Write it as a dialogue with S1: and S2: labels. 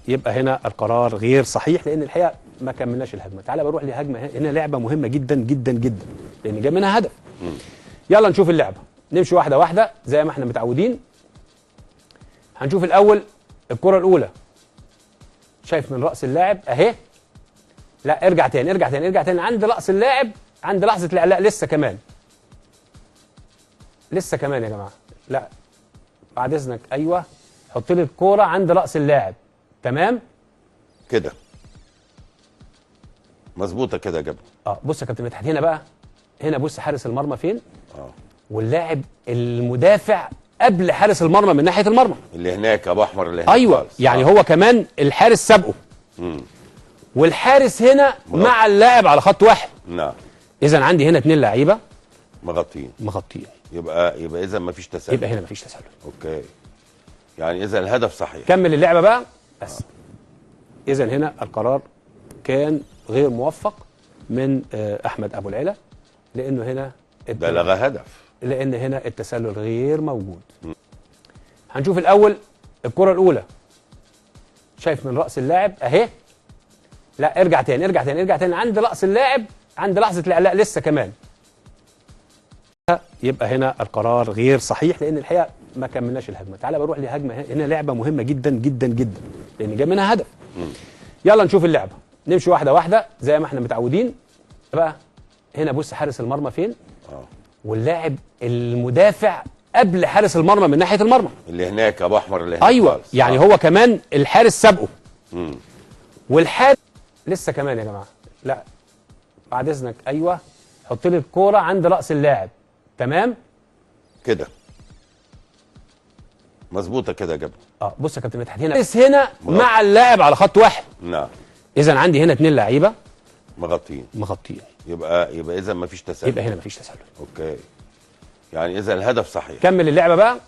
S1: يبقى هنا القرار غير صحيح، لان الحقيقه ما كملناش الهجمه. تعالى بروح لهجمه هنا، لعبه مهمه جدا جدا جدا لان جاي منها هدف. يلا نشوف اللعبه، نمشي واحده واحده زي ما احنا متعودين. هنشوف الاول الكره الاولى، شايف من راس اللاعب اهي. لا ارجع تاني ارجع تاني ارجع تاني عند راس اللاعب، عند لحظه الاعلاء. لسه كمان لسه كمان يا جماعه، لا بعد اذنك. ايوه، حط لي الكوره عند راس اللاعب. تمام
S2: كده مظبوطه كده يا جبل.
S1: بص يا كابتن مدحت، هنا بقى، هنا بص حارس المرمى فين. واللاعب المدافع قبل حارس المرمى من ناحيه المرمى
S2: اللي هناك ابو احمر اللي هناك.
S1: ايوه يعني هو كمان الحارس سابقه. والحارس هنا مع اللاعب على خط واحد.
S2: نعم.
S1: اذا عندي هنا 2 لعيبه
S2: مغطيين.
S1: يبقى
S2: اذا ما فيش تسلل.
S1: يبقى هنا ما فيش تسلل.
S2: اوكي، يعني اذا الهدف صحيح.
S1: كمل اللعبه بقى بس. اذا هنا القرار كان غير موفق من احمد ابو العلا، لانه هنا
S2: ده لغى هدف،
S1: لان هنا التسلل غير موجود. هنشوف الاول الكره الاولى، شايف من راس اللاعب اهي. لا ارجع تاني ارجع تاني ارجع تاني عند راس اللاعب، عند لحظه الاعلاء. لسه كمان. يبقى هنا القرار غير صحيح، لان الحقيقه ما كملناش الهجمه. تعالى بروح لهجمه هنا، لعبه مهمه جدا جدا جدا لان جاي منها هدف. يلا نشوف اللعبه، نمشي واحده واحده زي ما احنا متعودين. بقى هنا بص حارس المرمى فين. واللاعب المدافع قبل حارس المرمى من ناحيه المرمى
S2: اللي هناك ابو احمر اللي هناك.
S1: ايوه يعني هو كمان الحارس سابقه. والحارس لسه كمان يا جماعه، لا بعد اذنك. ايوه، حط لي الكوره عند راس اللاعب. تمام
S2: كده مظبوطه كده يا جبل.
S1: بص يا كابتن مدحت، هنا مع اللاعب على خط واحد.
S2: نعم.
S1: اذا عندي هنا 2 لعيبه
S2: مغطيين.
S1: يبقى
S2: اذا ما فيش تسلل.
S1: يبقى هنا ما فيش تسلل.
S2: اوكي، يعني اذا الهدف صحيح.
S1: كمل اللعبه بقى